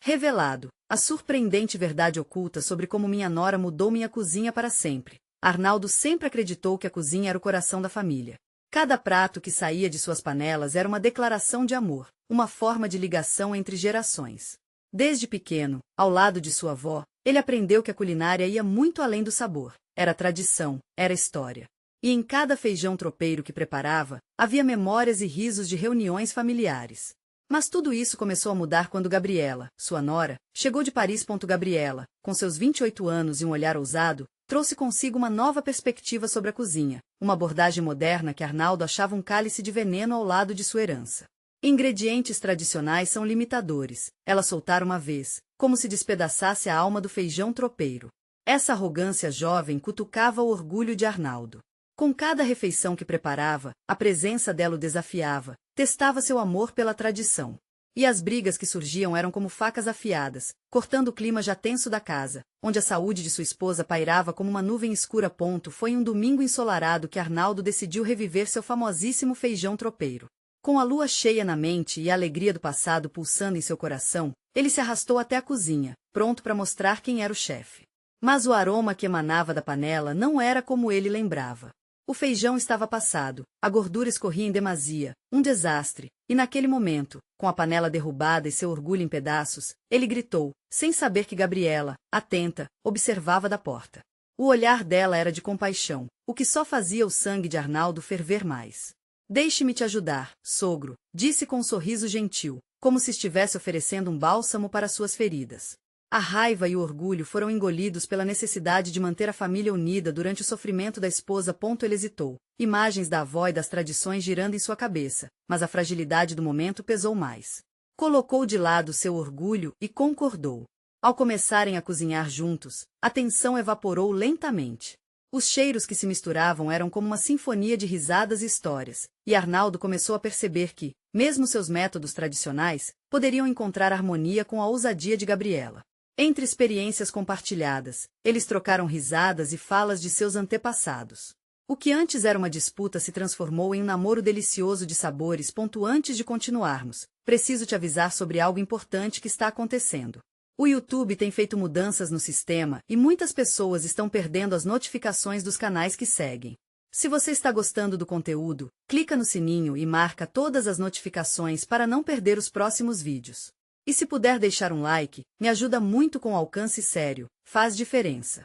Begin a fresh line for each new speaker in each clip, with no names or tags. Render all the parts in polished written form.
Revelado, a surpreendente verdade oculta sobre como minha nora mudou minha cozinha para sempre. Arnaldo sempre acreditou que a cozinha era o coração da família. Cada prato que saía de suas panelas era uma declaração de amor, uma forma de ligação entre gerações. Desde pequeno, ao lado de sua avó, ele aprendeu que a culinária ia muito além do sabor. Era tradição, era história. E em cada feijão tropeiro que preparava, havia memórias e risos de reuniões familiares. Mas tudo isso começou a mudar quando Gabriela, sua nora, chegou de Paris. Gabriela, com seus 28 anos e um olhar ousado, trouxe consigo uma nova perspectiva sobre a cozinha, uma abordagem moderna que Arnaldo achava um cálice de veneno ao lado de sua herança. Ingredientes tradicionais são limitadores, ela soltara uma vez, como se despedaçasse a alma do feijão tropeiro. Essa arrogância jovem cutucava o orgulho de Arnaldo. Com cada refeição que preparava, a presença dela o desafiava, testava seu amor pela tradição. E as brigas que surgiam eram como facas afiadas, cortando o clima já tenso da casa, onde a saúde de sua esposa pairava como uma nuvem escura. Foi em um domingo ensolarado que Arnaldo decidiu reviver seu famosíssimo feijão tropeiro. Com a lua cheia na mente e a alegria do passado pulsando em seu coração, ele se arrastou até a cozinha, pronto para mostrar quem era o chefe. Mas o aroma que emanava da panela não era como ele lembrava. O feijão estava passado, a gordura escorria em demasia, um desastre, e naquele momento, com a panela derrubada e seu orgulho em pedaços, ele gritou, sem saber que Gabriela, atenta, observava da porta. O olhar dela era de compaixão, o que só fazia o sangue de Arnaldo ferver mais. Deixe-me te ajudar, sogro, disse com um sorriso gentil, como se estivesse oferecendo um bálsamo para suas feridas. A raiva e o orgulho foram engolidos pela necessidade de manter a família unida durante o sofrimento da esposa. Ele hesitou, imagens da avó e das tradições girando em sua cabeça, mas a fragilidade do momento pesou mais. Colocou de lado seu orgulho e concordou. Ao começarem a cozinhar juntos, a tensão evaporou lentamente. Os cheiros que se misturavam eram como uma sinfonia de risadas e histórias, e Arnaldo começou a perceber que, mesmo seus métodos tradicionais, poderiam encontrar harmonia com a ousadia de Gabriela. Entre experiências compartilhadas, eles trocaram risadas e falas de seus antepassados. O que antes era uma disputa se transformou em um namoro delicioso de sabores. Antes de continuarmos, preciso te avisar sobre algo importante que está acontecendo. O YouTube tem feito mudanças no sistema e muitas pessoas estão perdendo as notificações dos canais que seguem. Se você está gostando do conteúdo, clica no sininho e marca todas as notificações para não perder os próximos vídeos. E se puder deixar um like, me ajuda muito com alcance sério, faz diferença.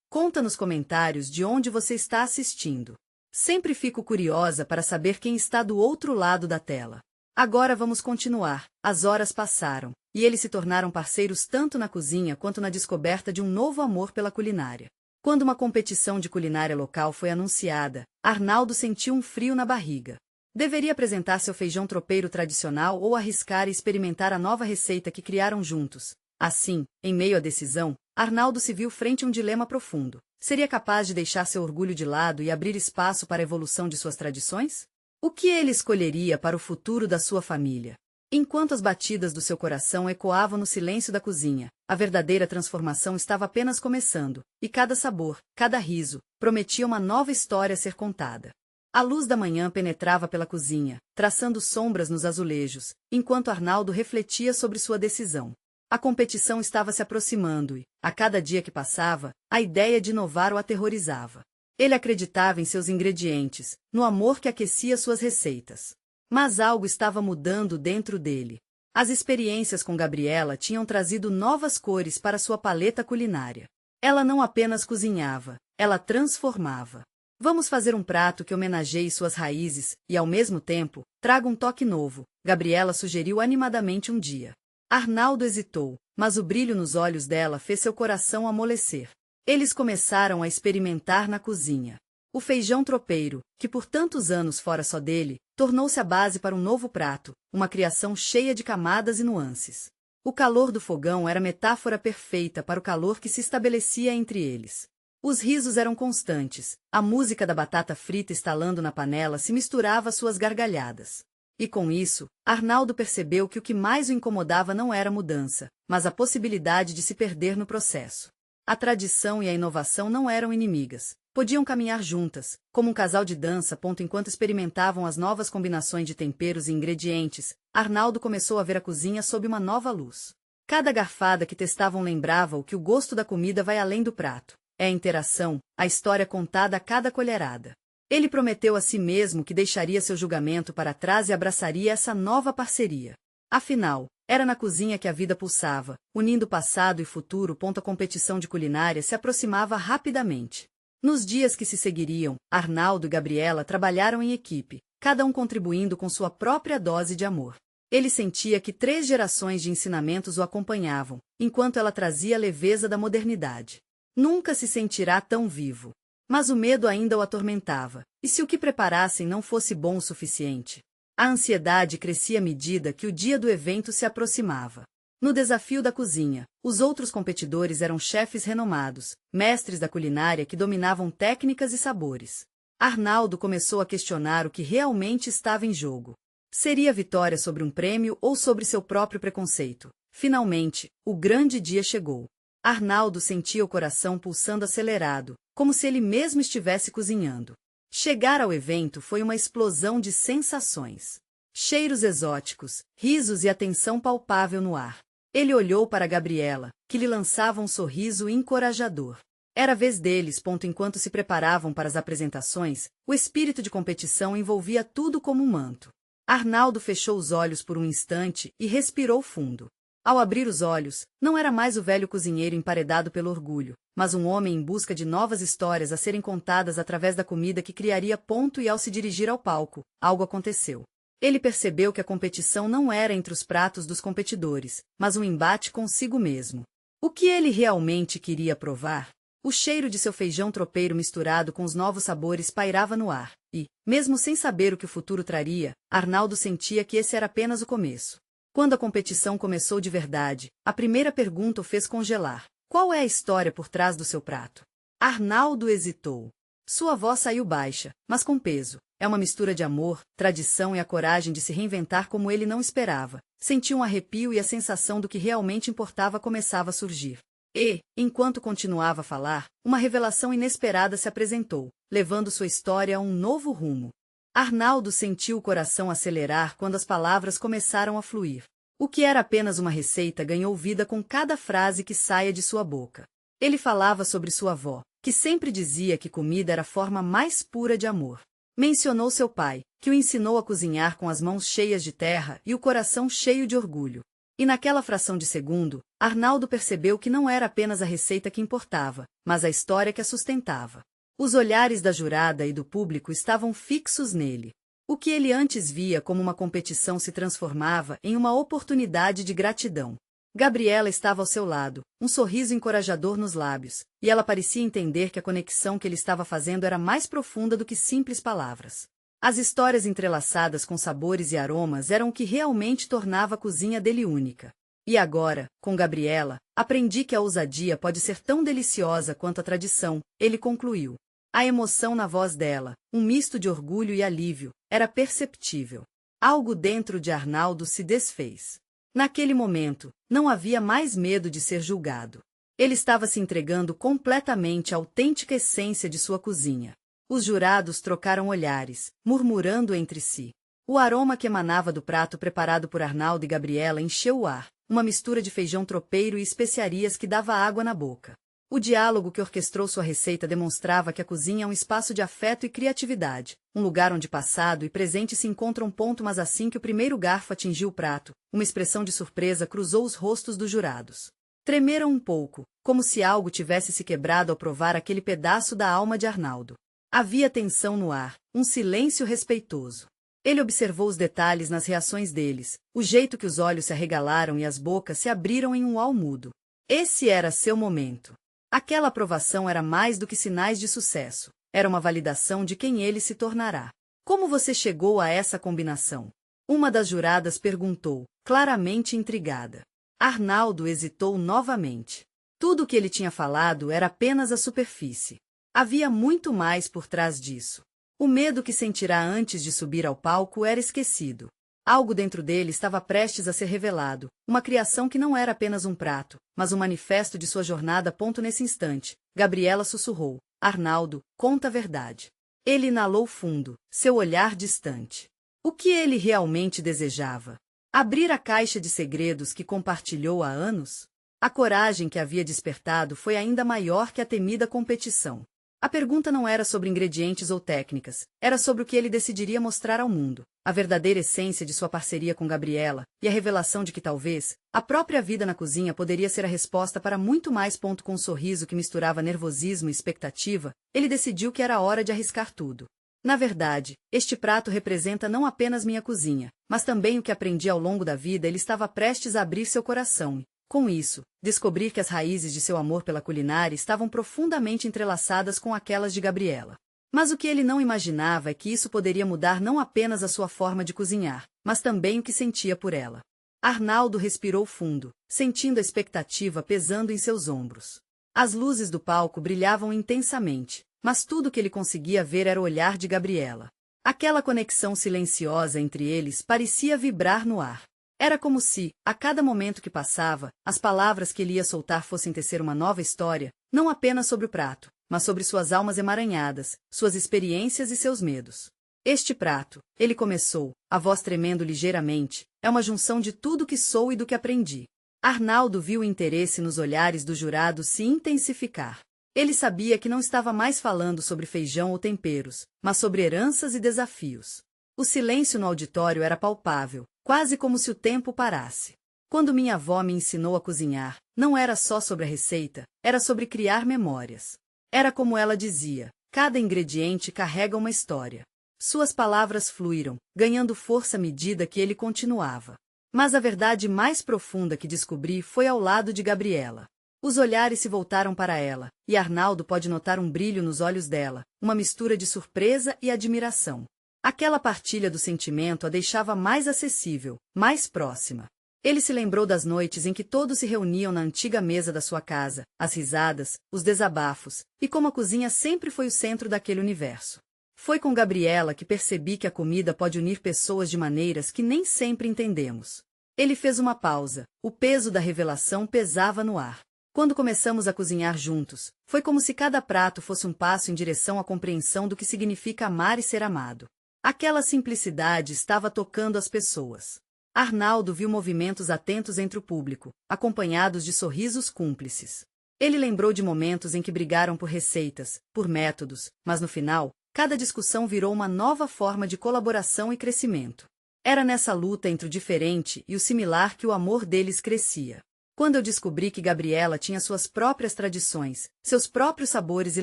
Conta nos comentários de onde você está assistindo. Sempre fico curiosa para saber quem está do outro lado da tela. Agora vamos continuar. As horas passaram, e eles se tornaram parceiros tanto na cozinha quanto na descoberta de um novo amor pela culinária. Quando uma competição de culinária local foi anunciada, Arnaldo sentiu um frio na barriga. Deveria apresentar seu feijão tropeiro tradicional ou arriscar e experimentar a nova receita que criaram juntos. Assim, em meio à decisão, Arnaldo se viu frente a um dilema profundo. Seria capaz de deixar seu orgulho de lado e abrir espaço para a evolução de suas tradições? O que ele escolheria para o futuro da sua família? Enquanto as batidas do seu coração ecoavam no silêncio da cozinha, a verdadeira transformação estava apenas começando, e cada sabor, cada riso, prometia uma nova história a ser contada. A luz da manhã penetrava pela cozinha, traçando sombras nos azulejos, enquanto Arnaldo refletia sobre sua decisão. A competição estava se aproximando e, a cada dia que passava, a ideia de inovar o aterrorizava. Ele acreditava em seus ingredientes, no amor que aquecia suas receitas. Mas algo estava mudando dentro dele. As experiências com Gabriela tinham trazido novas cores para sua paleta culinária. Ela não apenas cozinhava, ela transformava. Vamos fazer um prato que homenageie suas raízes e, ao mesmo tempo, traga um toque novo, Gabriela sugeriu animadamente um dia. Arnaldo hesitou, mas o brilho nos olhos dela fez seu coração amolecer. Eles começaram a experimentar na cozinha. O feijão tropeiro, que por tantos anos fora só dele, tornou-se a base para um novo prato, uma criação cheia de camadas e nuances. O calor do fogão era a metáfora perfeita para o calor que se estabelecia entre eles. Os risos eram constantes, a música da batata frita estalando na panela se misturava às suas gargalhadas. E com isso, Arnaldo percebeu que o que mais o incomodava não era a mudança, mas a possibilidade de se perder no processo. A tradição e a inovação não eram inimigas, podiam caminhar juntas, como um casal de dança. Enquanto experimentavam as novas combinações de temperos e ingredientes, Arnaldo começou a ver a cozinha sob uma nova luz. Cada garfada que testavam lembrava-o que o gosto da comida vai além do prato. É a interação, a história contada a cada colherada. Ele prometeu a si mesmo que deixaria seu julgamento para trás e abraçaria essa nova parceria. Afinal, era na cozinha que a vida pulsava, unindo passado e futuro. A competição de culinária se aproximava rapidamente. Nos dias que se seguiriam, Arnaldo e Gabriela trabalharam em equipe, cada um contribuindo com sua própria dose de amor. Ele sentia que 3 gerações de ensinamentos o acompanhavam, enquanto ela trazia a leveza da modernidade. Nunca se sentirá tão vivo. Mas o medo ainda o atormentava, e se o que preparassem não fosse bom o suficiente? A ansiedade crescia à medida que o dia do evento se aproximava. No desafio da cozinha, os outros competidores eram chefes renomados, mestres da culinária que dominavam técnicas e sabores. Arnaldo começou a questionar o que realmente estava em jogo. Seria vitória sobre um prêmio ou sobre seu próprio preconceito? Finalmente, o grande dia chegou. Arnaldo sentia o coração pulsando acelerado, como se ele mesmo estivesse cozinhando. Chegar ao evento foi uma explosão de sensações. Cheiros exóticos, risos e atenção palpável no ar. Ele olhou para Gabriela, que lhe lançava um sorriso encorajador. Era a vez deles. Enquanto se preparavam para as apresentações, o espírito de competição envolvia tudo como um manto. Arnaldo fechou os olhos por um instante e respirou fundo. Ao abrir os olhos, não era mais o velho cozinheiro emparedado pelo orgulho, mas um homem em busca de novas histórias a serem contadas através da comida que criaria. E ao se dirigir ao palco, algo aconteceu. Ele percebeu que a competição não era entre os pratos dos competidores, mas um embate consigo mesmo. O que ele realmente queria provar? O cheiro de seu feijão tropeiro misturado com os novos sabores pairava no ar, e, mesmo sem saber o que o futuro traria, Arnaldo sentia que esse era apenas o começo. Quando a competição começou de verdade, a primeira pergunta o fez congelar. Qual é a história por trás do seu prato? Arnaldo hesitou. Sua voz saiu baixa, mas com peso. É uma mistura de amor, tradição e a coragem de se reinventar como ele não esperava. Sentiu um arrepio e a sensação do que realmente importava começava a surgir. E, enquanto continuava a falar, uma revelação inesperada se apresentou, levando sua história a um novo rumo. Arnaldo sentiu o coração acelerar quando as palavras começaram a fluir. O que era apenas uma receita ganhou vida com cada frase que saía de sua boca. Ele falava sobre sua avó, que sempre dizia que comida era a forma mais pura de amor. Mencionou seu pai, que o ensinou a cozinhar com as mãos cheias de terra e o coração cheio de orgulho. E naquela fração de segundo, Arnaldo percebeu que não era apenas a receita que importava, mas a história que a sustentava. Os olhares da jurada e do público estavam fixos nele. O que ele antes via como uma competição se transformava em uma oportunidade de gratidão. Gabriela estava ao seu lado, um sorriso encorajador nos lábios, e ela parecia entender que a conexão que ele estava fazendo era mais profunda do que simples palavras. As histórias entrelaçadas com sabores e aromas eram o que realmente tornava a cozinha dele única. E agora, com Gabriela, aprendi que a ousadia pode ser tão deliciosa quanto a tradição, ele concluiu. A emoção na voz dela, um misto de orgulho e alívio, era perceptível. Algo dentro de Arnaldo se desfez. Naquele momento, não havia mais medo de ser julgado. Ele estava se entregando completamente à autêntica essência de sua cozinha. Os jurados trocaram olhares, murmurando entre si. O aroma que emanava do prato preparado por Arnaldo e Gabriela encheu o ar, uma mistura de feijão tropeiro e especiarias que dava água na boca. O diálogo que orquestrou sua receita demonstrava que a cozinha é um espaço de afeto e criatividade, um lugar onde passado e presente se encontram. Mas assim que o primeiro garfo atingiu o prato, uma expressão de surpresa cruzou os rostos dos jurados. Tremeram um pouco, como se algo tivesse se quebrado ao provar aquele pedaço da alma de Arnaldo. Havia tensão no ar, um silêncio respeitoso. Ele observou os detalhes nas reações deles, o jeito que os olhos se arregalaram e as bocas se abriram em um uau mudo. Esse era seu momento. Aquela aprovação era mais do que sinais de sucesso, era uma validação de quem ele se tornará. Como você chegou a essa combinação? Uma das juradas perguntou, claramente intrigada. Arnaldo hesitou novamente. Tudo o que ele tinha falado era apenas a superfície. Havia muito mais por trás disso. O medo que sentirá antes de subir ao palco era esquecido. Algo dentro dele estava prestes a ser revelado, uma criação que não era apenas um prato, mas um manifesto de sua jornada. Nesse instante, Gabriela sussurrou, Arnaldo, conta a verdade. Ele inalou fundo, seu olhar distante. O que ele realmente desejava? Abrir a caixa de segredos que compartilhou há anos? A coragem que havia despertado foi ainda maior que a temida competição. A pergunta não era sobre ingredientes ou técnicas, era sobre o que ele decidiria mostrar ao mundo, a verdadeira essência de sua parceria com Gabriela, e a revelação de que talvez, a própria vida na cozinha poderia ser a resposta para muito mais. Com um sorriso que misturava nervosismo e expectativa, ele decidiu que era hora de arriscar tudo. Na verdade, este prato representa não apenas minha cozinha, mas também o que aprendi ao longo da vida. Ele estava prestes a abrir seu coração e, com isso, descobrir que as raízes de seu amor pela culinária estavam profundamente entrelaçadas com aquelas de Gabriela. Mas o que ele não imaginava é que isso poderia mudar não apenas a sua forma de cozinhar, mas também o que sentia por ela. Arnaldo respirou fundo, sentindo a expectativa pesando em seus ombros. As luzes do palco brilhavam intensamente, mas tudo que ele conseguia ver era o olhar de Gabriela. Aquela conexão silenciosa entre eles parecia vibrar no ar. Era como se, a cada momento que passava, as palavras que ele ia soltar fossem tecer uma nova história, não apenas sobre o prato, mas sobre suas almas emaranhadas, suas experiências e seus medos. Este prato, ele começou, a voz tremendo ligeiramente, é uma junção de tudo que sou e do que aprendi. Arnaldo viu o interesse nos olhares dos jurados se intensificar. Ele sabia que não estava mais falando sobre feijão ou temperos, mas sobre heranças e desafios. O silêncio no auditório era palpável, quase como se o tempo parasse. Quando minha avó me ensinou a cozinhar, não era só sobre a receita, era sobre criar memórias. Era como ela dizia, cada ingrediente carrega uma história. Suas palavras fluíram, ganhando força à medida que ele continuava. Mas a verdade mais profunda que descobri foi ao lado de Gabriela. Os olhares se voltaram para ela, e Arnaldo pode notar um brilho nos olhos dela, uma mistura de surpresa e admiração. Aquela partilha do sentimento a deixava mais acessível, mais próxima. Ele se lembrou das noites em que todos se reuniam na antiga mesa da sua casa, as risadas, os desabafos, e como a cozinha sempre foi o centro daquele universo. Foi com Gabriela que percebi que a comida pode unir pessoas de maneiras que nem sempre entendemos. Ele fez uma pausa, o peso da revelação pesava no ar. Quando começamos a cozinhar juntos, foi como se cada prato fosse um passo em direção à compreensão do que significa amar e ser amado. Aquela simplicidade estava tocando as pessoas. Arnaldo viu movimentos atentos entre o público, acompanhados de sorrisos cúmplices. Ele lembrou de momentos em que brigaram por receitas, por métodos, mas no final, cada discussão virou uma nova forma de colaboração e crescimento. Era nessa luta entre o diferente e o similar que o amor deles crescia. Quando eu descobri que Gabriela tinha suas próprias tradições, seus próprios sabores e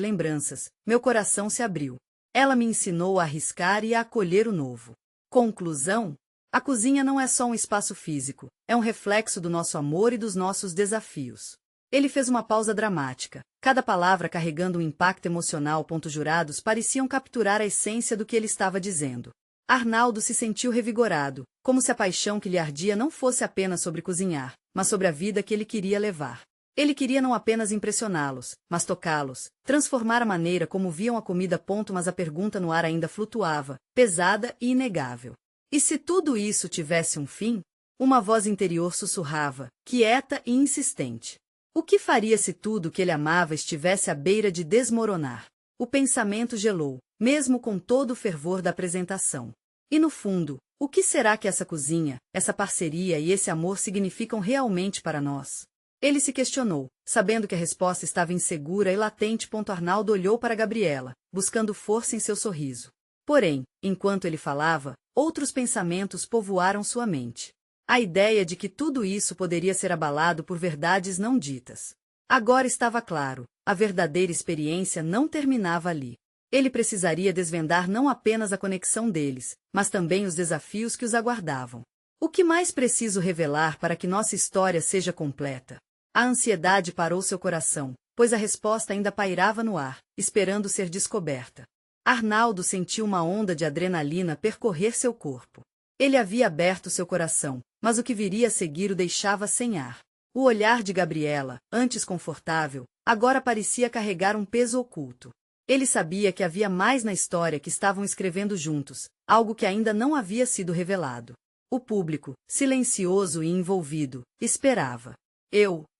lembranças, meu coração se abriu. Ela me ensinou a arriscar e a acolher o novo. Conclusão? A cozinha não é só um espaço físico, é um reflexo do nosso amor e dos nossos desafios. Ele fez uma pausa dramática, cada palavra carregando um impacto emocional. Os jurados pareciam capturar a essência do que ele estava dizendo. Arnaldo se sentiu revigorado, como se a paixão que lhe ardia não fosse apenas sobre cozinhar, mas sobre a vida que ele queria levar. Ele queria não apenas impressioná-los, mas tocá-los, transformar a maneira como viam a comida. Mas a pergunta no ar ainda flutuava, pesada e inegável. E se tudo isso tivesse um fim? Uma voz interior sussurrava, quieta e insistente. O que faria se tudo que ele amava estivesse à beira de desmoronar? O pensamento gelou, mesmo com todo o fervor da apresentação. E no fundo, o que será que essa cozinha, essa parceria e esse amor significam realmente para nós? Ele se questionou, sabendo que a resposta estava insegura e latente. Arnaldo olhou para Gabriela, buscando força em seu sorriso. Porém, enquanto ele falava, outros pensamentos povoaram sua mente. A ideia de que tudo isso poderia ser abalado por verdades não ditas. Agora estava claro, a verdadeira experiência não terminava ali. Ele precisaria desvendar não apenas a conexão deles, mas também os desafios que os aguardavam. O que mais preciso revelar para que nossa história seja completa? A ansiedade parou seu coração, pois a resposta ainda pairava no ar, esperando ser descoberta. Arnaldo sentiu uma onda de adrenalina percorrer seu corpo. Ele havia aberto seu coração, mas o que viria a seguir o deixava sem ar. O olhar de Gabriela, antes confortável, agora parecia carregar um peso oculto. Ele sabia que havia mais na história que estavam escrevendo juntos, algo que ainda não havia sido revelado. O público, silencioso e envolvido, esperava.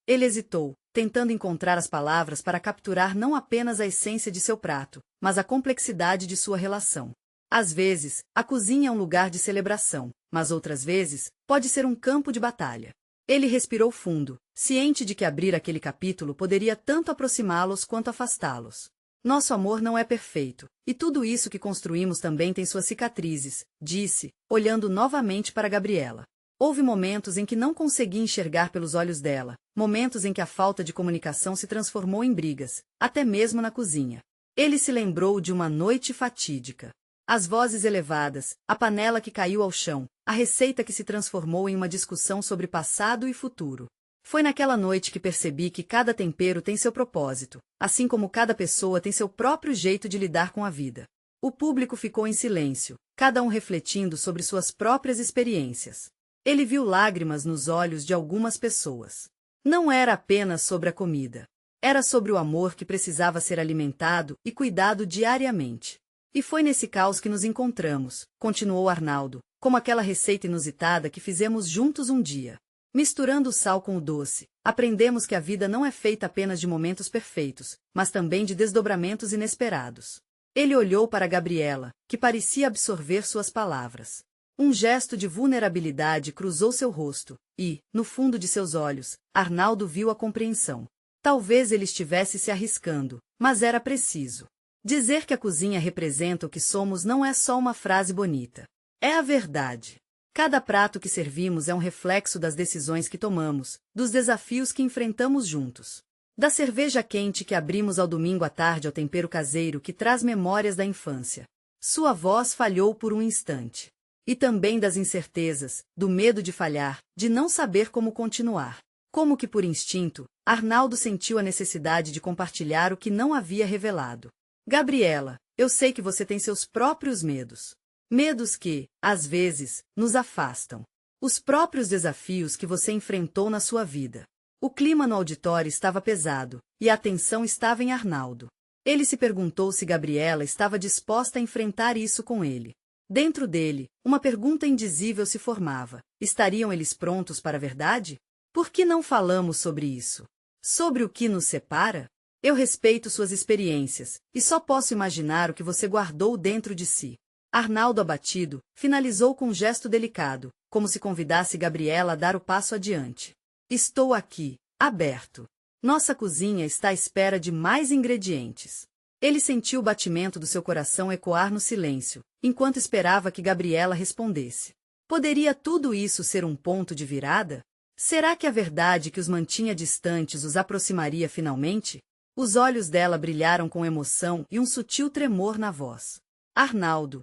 Ele hesitou, tentando encontrar as palavras para capturar não apenas a essência de seu prato, mas a complexidade de sua relação. Às vezes, a cozinha é um lugar de celebração, mas outras vezes, pode ser um campo de batalha. Ele respirou fundo, ciente de que abrir aquele capítulo poderia tanto aproximá-los quanto afastá-los. Nosso amor não é perfeito, e tudo isso que construímos também tem suas cicatrizes, disse, olhando novamente para Gabriela. Houve momentos em que não consegui enxergar pelos olhos dela, momentos em que a falta de comunicação se transformou em brigas, até mesmo na cozinha. Ele se lembrou de uma noite fatídica. As vozes elevadas, a panela que caiu ao chão, a receita que se transformou em uma discussão sobre passado e futuro. Foi naquela noite que percebi que cada tempero tem seu propósito, assim como cada pessoa tem seu próprio jeito de lidar com a vida. O público ficou em silêncio, cada um refletindo sobre suas próprias experiências. Ele viu lágrimas nos olhos de algumas pessoas. Não era apenas sobre a comida. Era sobre o amor que precisava ser alimentado e cuidado diariamente. E foi nesse caos que nos encontramos, continuou Arnaldo, como aquela receita inusitada que fizemos juntos um dia. Misturando o sal com o doce, aprendemos que a vida não é feita apenas de momentos perfeitos, mas também de desdobramentos inesperados. Ele olhou para Gabriela, que parecia absorver suas palavras. Um gesto de vulnerabilidade cruzou seu rosto, e, no fundo de seus olhos, Arnaldo viu a compreensão. Talvez ele estivesse se arriscando, mas era preciso. Dizer que a cozinha representa o que somos não é só uma frase bonita. É a verdade. Cada prato que servimos é um reflexo das decisões que tomamos, dos desafios que enfrentamos juntos. Da cerveja quente que abrimos ao domingo à tarde ao tempero caseiro que traz memórias da infância. Sua voz falhou por um instante. E também das incertezas, do medo de falhar, de não saber como continuar. Como que por instinto, Arnaldo sentiu a necessidade de compartilhar o que não havia revelado. Gabriela, eu sei que você tem seus próprios medos. Medos que, às vezes, nos afastam. Os próprios desafios que você enfrentou na sua vida. O clima no auditório estava pesado, e a atenção estava em Arnaldo. Ele se perguntou se Gabriela estava disposta a enfrentar isso com ele. Dentro dele, uma pergunta indizível se formava. Estariam eles prontos para a verdade? Por que não falamos sobre isso? Sobre o que nos separa? Eu respeito suas experiências, e só posso imaginar o que você guardou dentro de si. Arnaldo, abatido, finalizou com um gesto delicado, como se convidasse Gabriela a dar o passo adiante. Estou aqui, aberto. Nossa cozinha está à espera de mais ingredientes. Ele sentiu o batimento do seu coração ecoar no silêncio, enquanto esperava que Gabriela respondesse. Poderia tudo isso ser um ponto de virada? Será que a verdade que os mantinha distantes os aproximaria finalmente? Os olhos dela brilharam com emoção e um sutil tremor na voz. Arnaldo,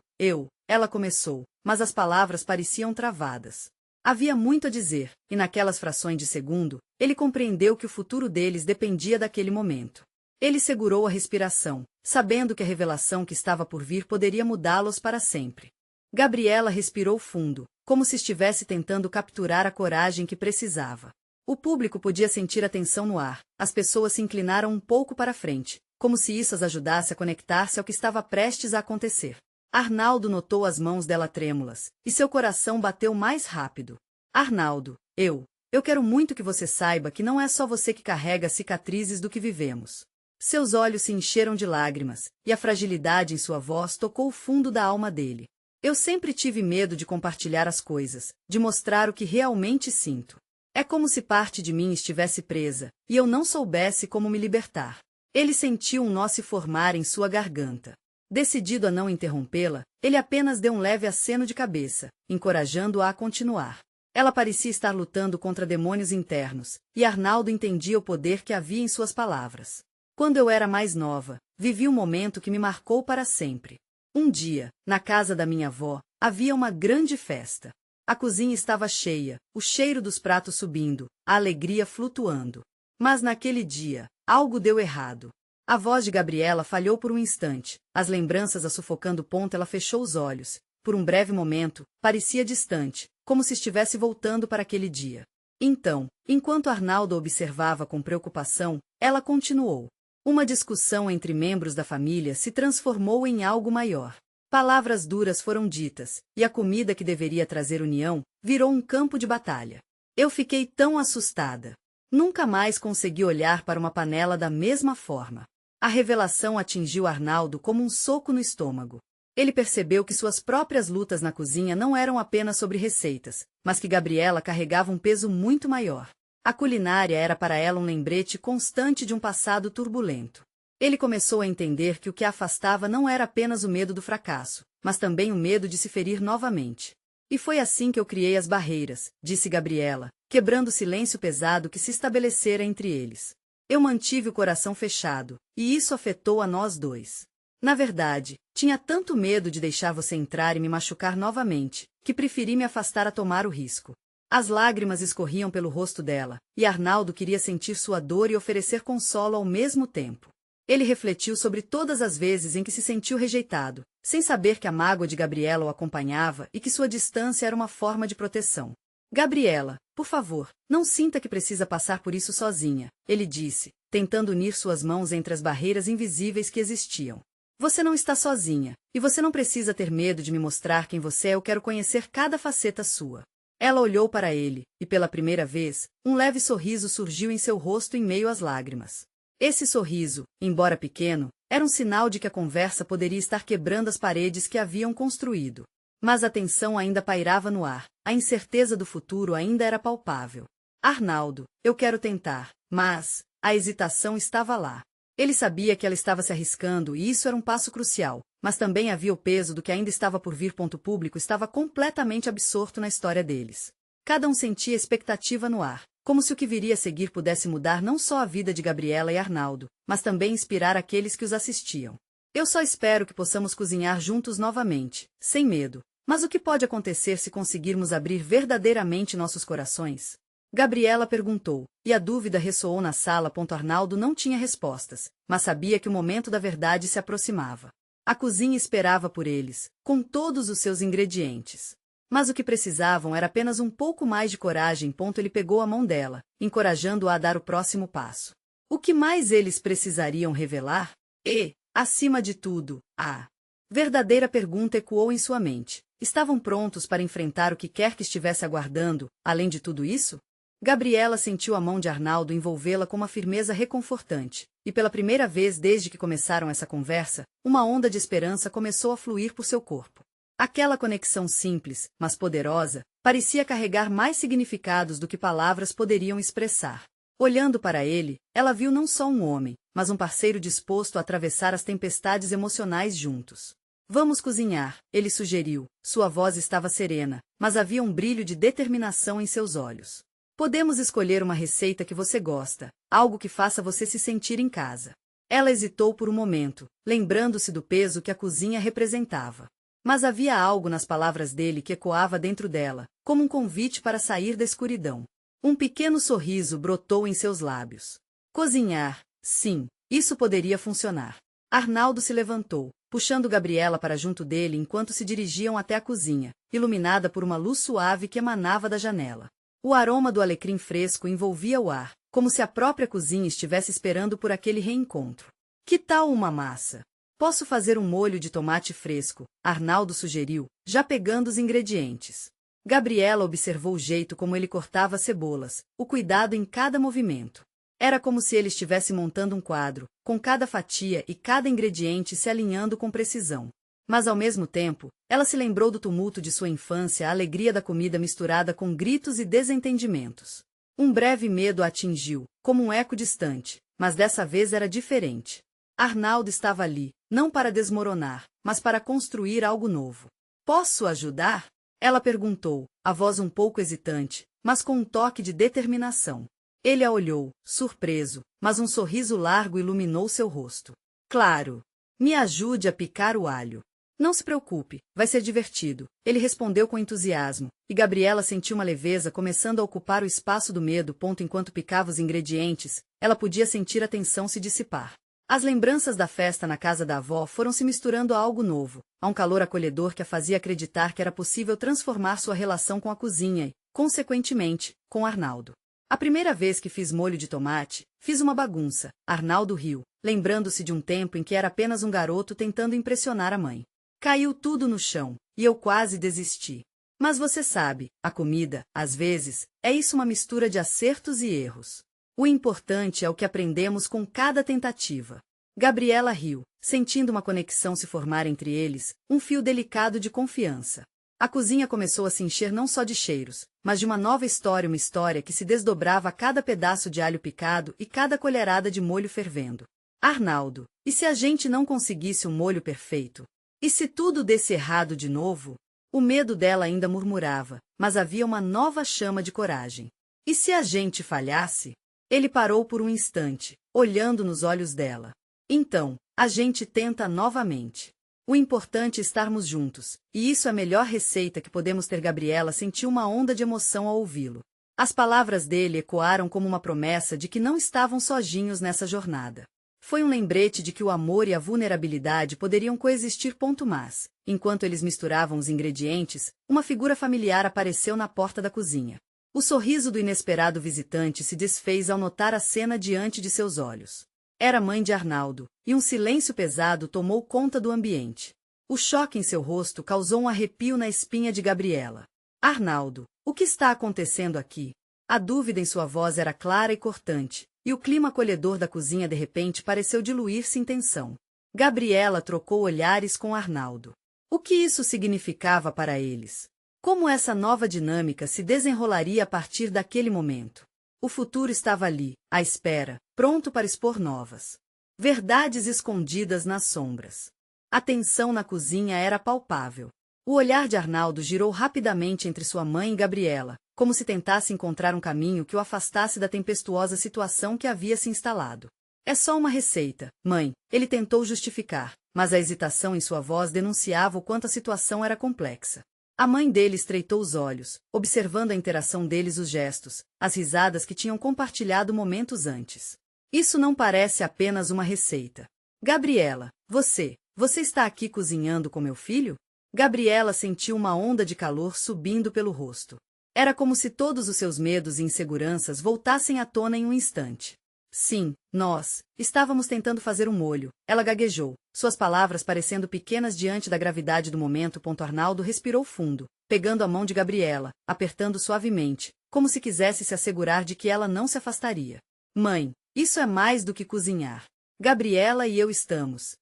ela começou, mas as palavras pareciam travadas. Havia muito a dizer, e naquelas frações de segundo, ele compreendeu que o futuro deles dependia daquele momento. Ele segurou a respiração, sabendo que a revelação que estava por vir poderia mudá-los para sempre. Gabriela respirou fundo, como se estivesse tentando capturar a coragem que precisava. O público podia sentir a tensão no ar, as pessoas se inclinaram um pouco para frente, como se isso as ajudasse a conectar-se ao que estava prestes a acontecer. Arnaldo notou as mãos dela trêmulas, e seu coração bateu mais rápido. Arnaldo, eu quero muito que você saiba que não é só você que carrega as cicatrizes do que vivemos. Seus olhos se encheram de lágrimas, e a fragilidade em sua voz tocou o fundo da alma dele. Eu sempre tive medo de compartilhar as coisas, de mostrar o que realmente sinto. É como se parte de mim estivesse presa, e eu não soubesse como me libertar. Ele sentiu um nó se formar em sua garganta. Decidido a não interrompê-la, ele apenas deu um leve aceno de cabeça, encorajando-a a continuar. Ela parecia estar lutando contra demônios internos, e Arnaldo entendia o poder que havia em suas palavras. Quando eu era mais nova, vivi um momento que me marcou para sempre. Um dia, na casa da minha avó, havia uma grande festa. A cozinha estava cheia, o cheiro dos pratos subindo, a alegria flutuando. Mas naquele dia, algo deu errado. A voz de Gabriela falhou por um instante, as lembranças a sufocando ponto ela fechou os olhos. Por um breve momento, parecia distante, como se estivesse voltando para aquele dia. Então, enquanto Arnaldo observava com preocupação, ela continuou. Uma discussão entre membros da família se transformou em algo maior. Palavras duras foram ditas, e a comida que deveria trazer união, virou um campo de batalha. Eu fiquei tão assustada. Nunca mais consegui olhar para uma panela da mesma forma. A revelação atingiu Arnaldo como um soco no estômago. Ele percebeu que suas próprias lutas na cozinha não eram apenas sobre receitas, mas que Gabriela carregava um peso muito maior. A culinária era para ela um lembrete constante de um passado turbulento. Ele começou a entender que o que a afastava não era apenas o medo do fracasso, mas também o medo de se ferir novamente. E foi assim que eu criei as barreiras, disse Gabriela, quebrando o silêncio pesado que se estabelecera entre eles. Eu mantive o coração fechado, e isso afetou a nós dois. Na verdade, tinha tanto medo de deixar você entrar e me machucar novamente, que preferi me afastar a tomar o risco. As lágrimas escorriam pelo rosto dela, e Arnaldo queria sentir sua dor e oferecer consolo ao mesmo tempo. Ele refletiu sobre todas as vezes em que se sentiu rejeitado, sem saber que a mágoa de Gabriela o acompanhava e que sua distância era uma forma de proteção. Gabriela, por favor, não sinta que precisa passar por isso sozinha, ele disse, tentando unir suas mãos entre as barreiras invisíveis que existiam. Você não está sozinha, e você não precisa ter medo de me mostrar quem você é. Eu quero conhecer cada faceta sua. Ela olhou para ele, e pela primeira vez, um leve sorriso surgiu em seu rosto em meio às lágrimas. Esse sorriso, embora pequeno, era um sinal de que a conversa poderia estar quebrando as paredes que haviam construído. Mas a tensão ainda pairava no ar, a incerteza do futuro ainda era palpável. Arnaldo, eu quero tentar, mas a hesitação estava lá. Ele sabia que ela estava se arriscando e isso era um passo crucial, mas também havia o peso do que ainda estava por vir. Público estava completamente absorto na história deles. Cada um sentia expectativa no ar, como se o que viria a seguir pudesse mudar não só a vida de Gabriela e Arnaldo, mas também inspirar aqueles que os assistiam. Eu só espero que possamos cozinhar juntos novamente, sem medo. Mas o que pode acontecer se conseguirmos abrir verdadeiramente nossos corações? Gabriela perguntou, e a dúvida ressoou na sala. Arnaldo não tinha respostas, mas sabia que o momento da verdade se aproximava. A cozinha esperava por eles, com todos os seus ingredientes. Mas o que precisavam era apenas um pouco mais de coragem. Ele pegou a mão dela, encorajando-a a dar o próximo passo. O que mais eles precisariam revelar? E, acima de tudo, a verdadeira pergunta ecoou em sua mente. Estavam prontos para enfrentar o que quer que estivesse aguardando, além de tudo isso? Gabriela sentiu a mão de Arnaldo envolvê-la com uma firmeza reconfortante, e pela primeira vez desde que começaram essa conversa, uma onda de esperança começou a fluir por seu corpo. Aquela conexão simples, mas poderosa, parecia carregar mais significados do que palavras poderiam expressar. Olhando para ele, ela viu não só um homem, mas um parceiro disposto a atravessar as tempestades emocionais juntos. Vamos cozinhar, ele sugeriu. Sua voz estava serena, mas havia um brilho de determinação em seus olhos. Podemos escolher uma receita que você gosta, algo que faça você se sentir em casa. Ela hesitou por um momento, lembrando-se do peso que a cozinha representava. Mas havia algo nas palavras dele que ecoava dentro dela, como um convite para sair da escuridão. Um pequeno sorriso brotou em seus lábios. Cozinhar, sim, isso poderia funcionar. Arnaldo se levantou, puxando Gabriela para junto dele enquanto se dirigiam até a cozinha, iluminada por uma luz suave que emanava da janela. O aroma do alecrim fresco envolvia o ar, como se a própria cozinha estivesse esperando por aquele reencontro. Que tal uma massa? Posso fazer um molho de tomate fresco, Arnaldo sugeriu, já pegando os ingredientes. Gabriela observou o jeito como ele cortava cebolas, o cuidado em cada movimento. Era como se ele estivesse montando um quadro, com cada fatia e cada ingrediente se alinhando com precisão. Mas ao mesmo tempo, ela se lembrou do tumulto de sua infância, a alegria da comida misturada com gritos e desentendimentos. Um breve medo a atingiu, como um eco distante, mas dessa vez era diferente. Arnaldo estava ali, não para desmoronar, mas para construir algo novo. Posso ajudar? Ela perguntou, a voz um pouco hesitante, mas com um toque de determinação. Ele a olhou, surpreso, mas um sorriso largo iluminou seu rosto. Claro. Me ajude a picar o alho. Não se preocupe, vai ser divertido, ele respondeu com entusiasmo, e Gabriela sentiu uma leveza começando a ocupar o espaço do medo. Enquanto picava os ingredientes, ela podia sentir a tensão se dissipar. As lembranças da festa na casa da avó foram se misturando a algo novo, a um calor acolhedor que a fazia acreditar que era possível transformar sua relação com a cozinha e, consequentemente, com Arnaldo. A primeira vez que fiz molho de tomate, fiz uma bagunça, Arnaldo riu, lembrando-se de um tempo em que era apenas um garoto tentando impressionar a mãe. Caiu tudo no chão, e eu quase desisti. Mas você sabe, a comida, às vezes, é isso, uma mistura de acertos e erros. O importante é o que aprendemos com cada tentativa. Gabriela riu, sentindo uma conexão se formar entre eles, um fio delicado de confiança. A cozinha começou a se encher não só de cheiros, mas de uma nova história, uma história que se desdobrava a cada pedaço de alho picado e cada colherada de molho fervendo. Arnaldo, e se a gente não conseguisse um molho perfeito? E se tudo desse errado de novo? O medo dela ainda murmurava, mas havia uma nova chama de coragem. E se a gente falhasse? Ele parou por um instante, olhando nos olhos dela. Então, a gente tenta novamente. O importante é estarmos juntos, e isso é a melhor receita que podemos ter. Gabriela sentiu uma onda de emoção ao ouvi-lo. As palavras dele ecoaram como uma promessa de que não estavam sozinhos nessa jornada. Foi um lembrete de que o amor e a vulnerabilidade poderiam coexistir. Mas, enquanto eles misturavam os ingredientes, uma figura familiar apareceu na porta da cozinha. O sorriso do inesperado visitante se desfez ao notar a cena diante de seus olhos. Era a mãe de Arnaldo, e um silêncio pesado tomou conta do ambiente. O choque em seu rosto causou um arrepio na espinha de Gabriela. Arnaldo, o que está acontecendo aqui? A dúvida em sua voz era clara e cortante, e o clima acolhedor da cozinha de repente pareceu diluir-se em tensão. Gabriela trocou olhares com Arnaldo. O que isso significava para eles? Como essa nova dinâmica se desenrolaria a partir daquele momento? O futuro estava ali, à espera, pronto para expor novas verdades escondidas nas sombras. A tensão na cozinha era palpável. O olhar de Arnaldo girou rapidamente entre sua mãe e Gabriela, como se tentasse encontrar um caminho que o afastasse da tempestuosa situação que havia se instalado. É só uma receita, mãe, ele tentou justificar, mas a hesitação em sua voz denunciava o quanto a situação era complexa. A mãe dele estreitou os olhos, observando a interação deles, os gestos, as risadas que tinham compartilhado momentos antes. Isso não parece apenas uma receita. Gabriela, você está aqui cozinhando com meu filho? Gabriela sentiu uma onda de calor subindo pelo rosto. Era como se todos os seus medos e inseguranças voltassem à tona em um instante. Sim, nós estávamos tentando fazer um molho, ela gaguejou, suas palavras parecendo pequenas diante da gravidade do momento. Arnaldo respirou fundo, pegando a mão de Gabriela, apertando suavemente, como se quisesse se assegurar de que ela não se afastaria. Mãe, isso é mais do que cozinhar. Gabriela e eu estamos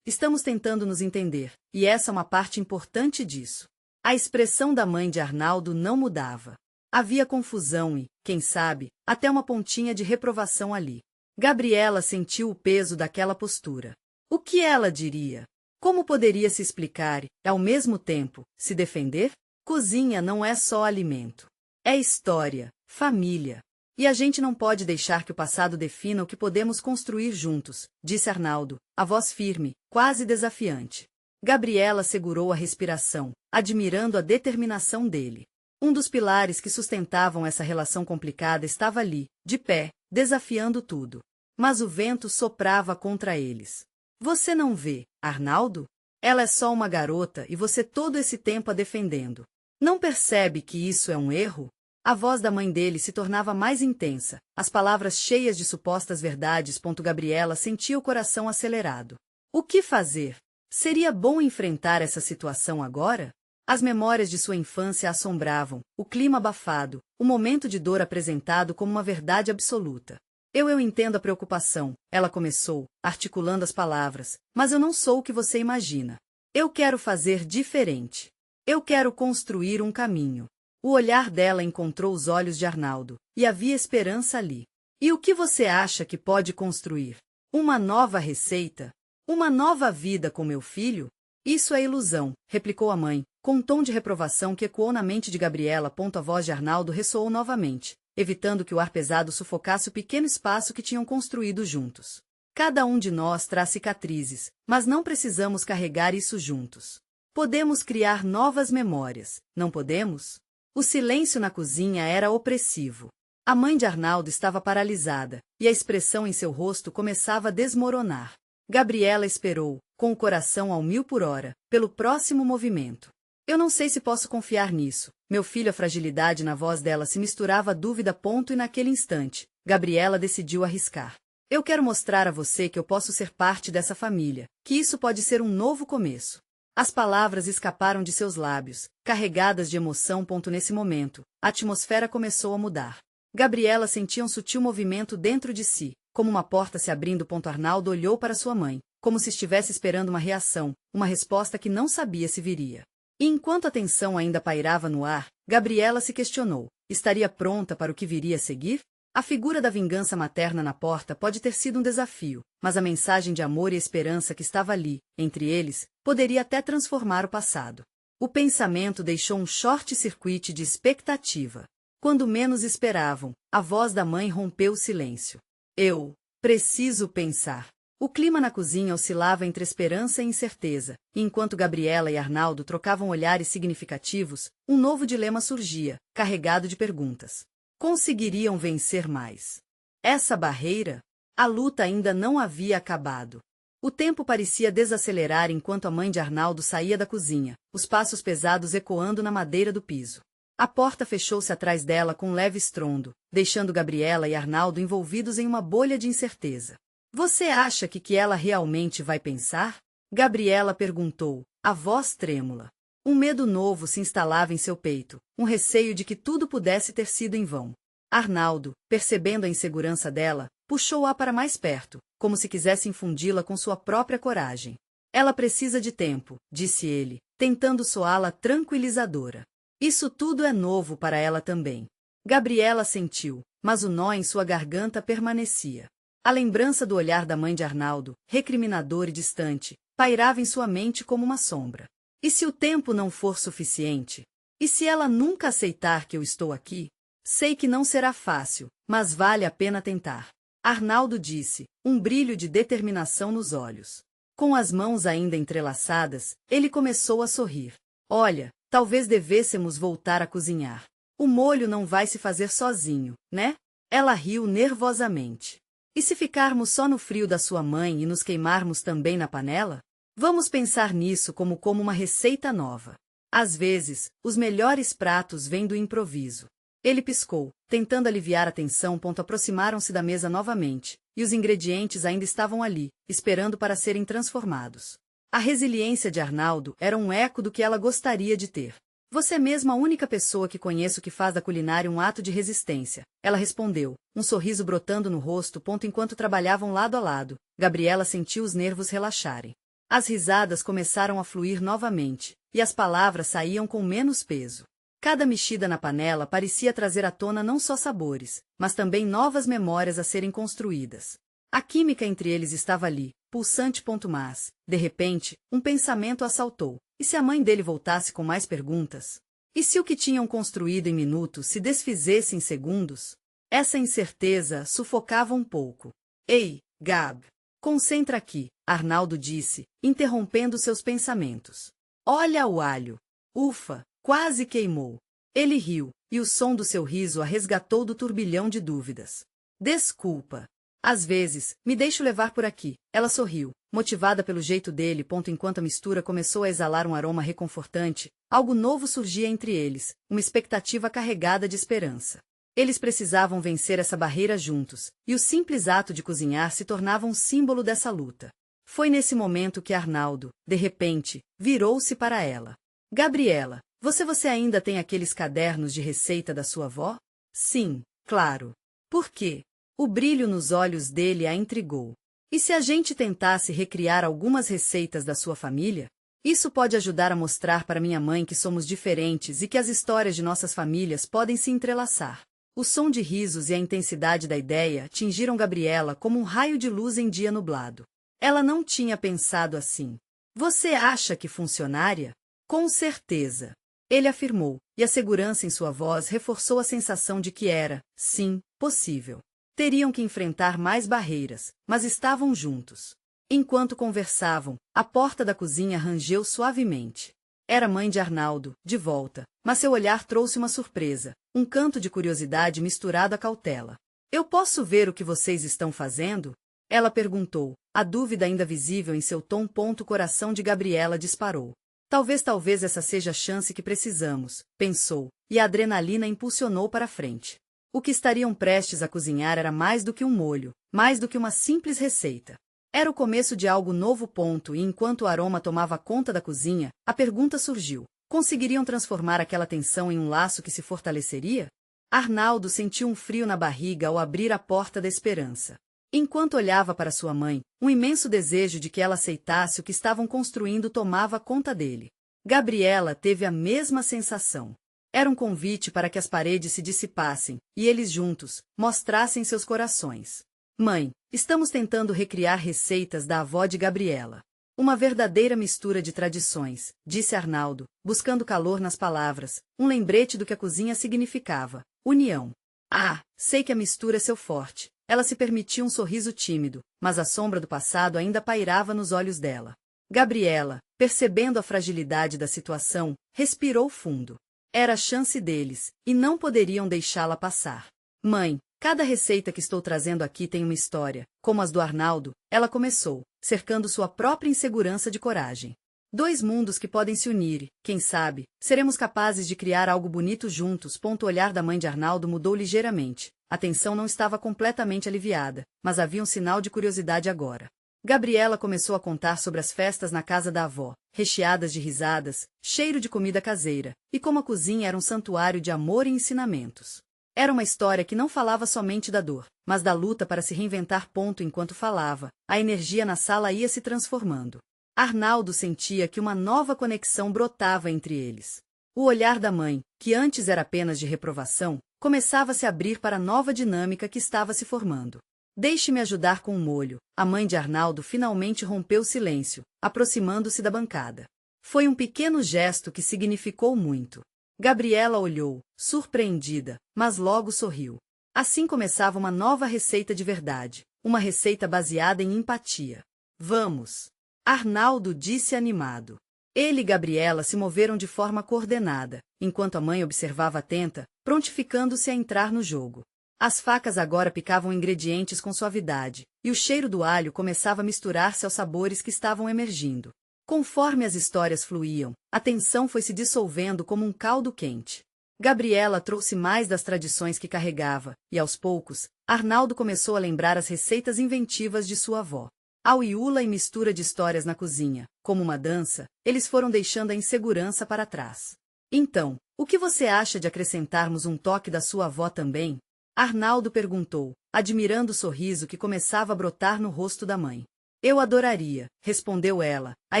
tentando nos entender, e essa é uma parte importante disso. A expressão da mãe de Arnaldo não mudava. Havia confusão e, quem sabe, até uma pontinha de reprovação ali. Gabriela sentiu o peso daquela postura. O que ela diria? Como poderia se explicar e, ao mesmo tempo, se defender? Cozinha não é só alimento. É história, família. E a gente não pode deixar que o passado defina o que podemos construir juntos, disse Arnaldo, a voz firme, quase desafiante. Gabriela segurou a respiração, admirando a determinação dele. Um dos pilares que sustentavam essa relação complicada estava ali, de pé, desafiando tudo. Mas o vento soprava contra eles. Você não vê, Arnaldo? Ela é só uma garota e você todo esse tempo a defendendo. Não percebe que isso é um erro? A voz da mãe dele se tornava mais intensa, as palavras cheias de supostas verdades. Gabriela sentia o coração acelerado. O que fazer? Seria bom enfrentar essa situação agora? As memórias de sua infância a assombravam, o clima abafado, o momento de dor apresentado como uma verdade absoluta. Eu entendo a preocupação, ela começou, articulando as palavras, mas eu não sou o que você imagina. Eu quero fazer diferente. Eu quero construir um caminho. O olhar dela encontrou os olhos de Arnaldo, e havia esperança ali. E o que você acha que pode construir? Uma nova receita? Uma nova vida com meu filho? Isso é ilusão, replicou a mãe, com um tom de reprovação que ecoou na mente de Gabriela. A voz de Arnaldo ressoou novamente, evitando que o ar pesado sufocasse o pequeno espaço que tinham construído juntos. Cada um de nós traz cicatrizes, mas não precisamos carregar isso juntos. Podemos criar novas memórias, não podemos? O silêncio na cozinha era opressivo. A mãe de Arnaldo estava paralisada, e a expressão em seu rosto começava a desmoronar. Gabriela esperou, com o coração ao 1000 por hora, pelo próximo movimento. Eu não sei se posso confiar nisso, meu filho. A fragilidade na voz dela se misturava à dúvida. E naquele instante, Gabriela decidiu arriscar. Eu quero mostrar a você que eu posso ser parte dessa família, que isso pode ser um novo começo. As palavras escaparam de seus lábios, carregadas de emoção. Nesse momento, a atmosfera começou a mudar. Gabriela sentia um sutil movimento dentro de si, como uma porta se abrindo. Arnaldo olhou para sua mãe, como se estivesse esperando uma reação, uma resposta que não sabia se viria. E enquanto a tensão ainda pairava no ar, Gabriela se questionou: estaria pronta para o que viria a seguir? A figura da vingança materna na porta pode ter sido um desafio, mas a mensagem de amor e esperança que estava ali, entre eles, poderia até transformar o passado. O pensamento deixou um short-circuit de expectativa. Quando menos esperavam, a voz da mãe rompeu o silêncio. Eu preciso pensar. O clima na cozinha oscilava entre esperança e incerteza, e enquanto Gabriela e Arnaldo trocavam olhares significativos, um novo dilema surgia, carregado de perguntas. Conseguiriam vencer mais? Essa barreira? A luta ainda não havia acabado. O tempo parecia desacelerar enquanto a mãe de Arnaldo saía da cozinha, os passos pesados ecoando na madeira do piso. A porta fechou-se atrás dela com um leve estrondo, deixando Gabriela e Arnaldo envolvidos em uma bolha de incerteza. Você acha que ela realmente vai pensar? Gabriela perguntou, a voz trêmula. Um medo novo se instalava em seu peito, um receio de que tudo pudesse ter sido em vão. Arnaldo, percebendo a insegurança dela, puxou-a para mais perto, como se quisesse infundi-la com sua própria coragem. Ela precisa de tempo, disse ele, tentando soá-la tranquilizadora. Isso tudo é novo para ela também. Gabriela sentiu, mas o nó em sua garganta permanecia. A lembrança do olhar da mãe de Arnaldo, recriminador e distante, pairava em sua mente como uma sombra. E se o tempo não for suficiente? E se ela nunca aceitar que eu estou aqui? Sei que não será fácil, mas vale a pena tentar. Arnaldo disse, um brilho de determinação nos olhos. Com as mãos ainda entrelaçadas, ele começou a sorrir. Olha, talvez devêssemos voltar a cozinhar. O molho não vai se fazer sozinho, né? Ela riu nervosamente. E se ficarmos só no frio da sua mãe e nos queimarmos também na panela? Vamos pensar nisso como uma receita nova. Às vezes, os melhores pratos vêm do improviso. Ele piscou, tentando aliviar a tensão. Aproximaram-se da mesa novamente, e os ingredientes ainda estavam ali, esperando para serem transformados. A resiliência de Arnaldo era um eco do que ela gostaria de ter. Você é mesmo a única pessoa que conheço que faz da culinária um ato de resistência, ela respondeu, um sorriso brotando no rosto. Enquanto trabalhavam lado a lado, Gabriela sentiu os nervos relaxarem. As risadas começaram a fluir novamente, e as palavras saíam com menos peso. Cada mexida na panela parecia trazer à tona não só sabores, mas também novas memórias a serem construídas. A química entre eles estava ali, pulsante. Mas, de repente, um pensamento assaltou. E se a mãe dele voltasse com mais perguntas? E se o que tinham construído em minutos se desfizesse em segundos? Essa incerteza sufocava um pouco. Ei, Gab! Concentra aqui, Arnaldo disse, interrompendo seus pensamentos. Olha o alho! Ufa! Quase queimou. Ele riu, e o som do seu riso a resgatou do turbilhão de dúvidas. Desculpa. Às vezes, me deixo levar por aqui. Ela sorriu, motivada pelo jeito dele. Enquanto a mistura começou a exalar um aroma reconfortante, algo novo surgia entre eles, uma expectativa carregada de esperança. Eles precisavam vencer essa barreira juntos, e o simples ato de cozinhar se tornava um símbolo dessa luta. Foi nesse momento que Arnaldo, de repente, virou-se para ela. Gabriela, você ainda tem aqueles cadernos de receita da sua avó? Sim, claro. Por quê? O brilho nos olhos dele a intrigou. E se a gente tentasse recriar algumas receitas da sua família? Isso pode ajudar a mostrar para minha mãe que somos diferentes e que as histórias de nossas famílias podem se entrelaçar. O som de risos e a intensidade da ideia atingiram Gabriela como um raio de luz em dia nublado. Ela não tinha pensado assim. Você acha que funcionaria? Com certeza. Ele afirmou, e a segurança em sua voz reforçou a sensação de que era, sim, possível. Teriam que enfrentar mais barreiras, mas estavam juntos. Enquanto conversavam, a porta da cozinha rangeu suavemente. Era a mãe de Arnaldo, de volta, mas seu olhar trouxe uma surpresa, um canto de curiosidade misturado à cautela. Eu posso ver o que vocês estão fazendo? Ela perguntou, a dúvida ainda visível em seu tom. O coração de Gabriela disparou. Talvez essa seja a chance que precisamos, pensou, e a adrenalina impulsionou para frente. O que estariam prestes a cozinhar era mais do que um molho, mais do que uma simples receita. Era o começo de algo novo. E enquanto o aroma tomava conta da cozinha, a pergunta surgiu. Conseguiriam transformar aquela tensão em um laço que se fortaleceria? Arnaldo sentiu um frio na barriga ao abrir a porta da esperança. Enquanto olhava para sua mãe, um imenso desejo de que ela aceitasse o que estavam construindo tomava conta dele. Gabriela teve a mesma sensação. Era um convite para que as paredes se dissipassem, e eles juntos mostrassem seus corações. Mãe, estamos tentando recriar receitas da avó de Gabriela. Uma verdadeira mistura de tradições, disse Arnaldo, buscando calor nas palavras, um lembrete do que a cozinha significava: união. Ah, sei que a mistura é seu forte. Ela se permitiu um sorriso tímido, mas a sombra do passado ainda pairava nos olhos dela. Gabriela, percebendo a fragilidade da situação, respirou fundo. Era a chance deles, e não poderiam deixá-la passar. Mãe, cada receita que estou trazendo aqui tem uma história, como as do Arnaldo, ela começou, cercando sua própria insegurança de coragem. Dois mundos que podem se unir, quem sabe, seremos capazes de criar algo bonito juntos. O olhar da mãe de Arnaldo mudou ligeiramente. A tensão não estava completamente aliviada, mas havia um sinal de curiosidade agora. Gabriela começou a contar sobre as festas na casa da avó, recheadas de risadas, cheiro de comida caseira, e como a cozinha era um santuário de amor e ensinamentos. Era uma história que não falava somente da dor, mas da luta para se reinventar. Enquanto falava, a energia na sala ia se transformando. Arnaldo sentia que uma nova conexão brotava entre eles. O olhar da mãe, que antes era apenas de reprovação, começava a se abrir para a nova dinâmica que estava se formando. Deixe-me ajudar com o molho. A mãe de Arnaldo finalmente rompeu o silêncio, aproximando-se da bancada. Foi um pequeno gesto que significou muito. Gabriela olhou, surpreendida, mas logo sorriu. Assim começava uma nova receita de verdade, uma receita baseada em empatia. Vamos! Arnaldo disse animado. Ele e Gabriela se moveram de forma coordenada, enquanto a mãe observava atenta, prontificando-se a entrar no jogo. As facas agora picavam ingredientes com suavidade, e o cheiro do alho começava a misturar-se aos sabores que estavam emergindo. Conforme as histórias fluíam, a tensão foi se dissolvendo como um caldo quente. Gabriela trouxe mais das tradições que carregava, e aos poucos, Arnaldo começou a lembrar as receitas inventivas de sua avó. Ao iula e mistura de histórias na cozinha, como uma dança, eles foram deixando a insegurança para trás. Então, o que você acha de acrescentarmos um toque da sua avó também? Arnaldo perguntou, admirando o sorriso que começava a brotar no rosto da mãe. Eu adoraria, respondeu ela, a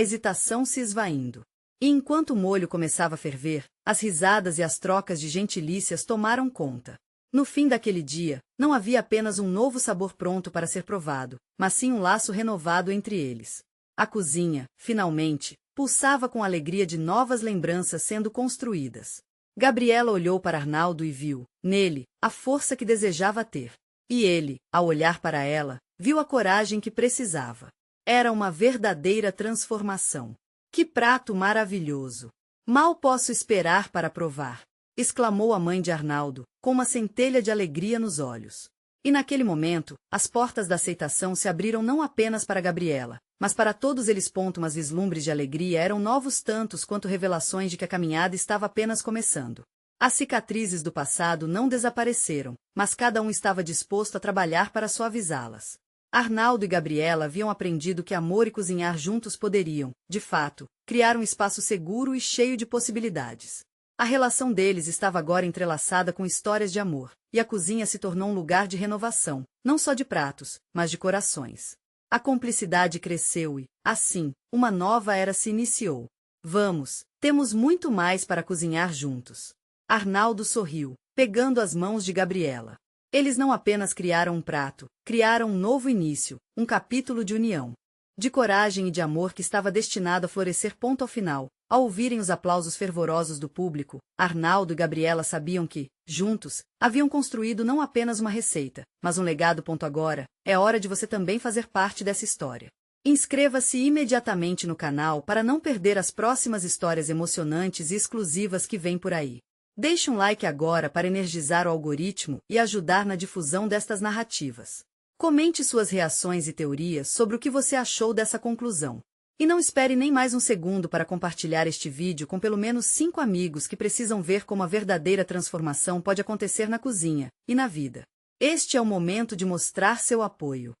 hesitação se esvaindo. E enquanto o molho começava a ferver, as risadas e as trocas de gentilícias tomaram conta. No fim daquele dia, não havia apenas um novo sabor pronto para ser provado, mas sim um laço renovado entre eles. A cozinha, finalmente, pulsava com a alegria de novas lembranças sendo construídas. Gabriela olhou para Arnaldo e viu, nele, a força que desejava ter. E ele, ao olhar para ela, viu a coragem que precisava. Era uma verdadeira transformação. Que prato maravilhoso! Mal posso esperar para provar! Exclamou a mãe de Arnaldo, com uma centelha de alegria nos olhos. E naquele momento, as portas da aceitação se abriram não apenas para Gabriela, mas para todos eles. Mas vislumbres de alegria eram novos tantos quanto revelações de que a caminhada estava apenas começando. As cicatrizes do passado não desapareceram, mas cada um estava disposto a trabalhar para suavizá-las. Arnaldo e Gabriela haviam aprendido que amor e cozinhar juntos poderiam, de fato, criar um espaço seguro e cheio de possibilidades. A relação deles estava agora entrelaçada com histórias de amor, e a cozinha se tornou um lugar de renovação, não só de pratos, mas de corações. A cumplicidade cresceu e, assim, uma nova era se iniciou. Vamos, temos muito mais para cozinhar juntos. Arnaldo sorriu, pegando as mãos de Gabriela. Eles não apenas criaram um prato, criaram um novo início, um capítulo de união. De coragem e de amor que estava destinado a florescer. Ao final, ao ouvirem os aplausos fervorosos do público, Arnaldo e Gabriela sabiam que, juntos, haviam construído não apenas uma receita, mas um legado. Agora, é hora de você também fazer parte dessa história. Inscreva-se imediatamente no canal para não perder as próximas histórias emocionantes e exclusivas que vêm por aí. Deixe um like agora para energizar o algoritmo e ajudar na difusão destas narrativas. Comente suas reações e teorias sobre o que você achou dessa conclusão. E não espere nem mais um segundo para compartilhar este vídeo com pelo menos 5 amigos que precisam ver como a verdadeira transformação pode acontecer na cozinha e na vida. Este é o momento de mostrar seu apoio.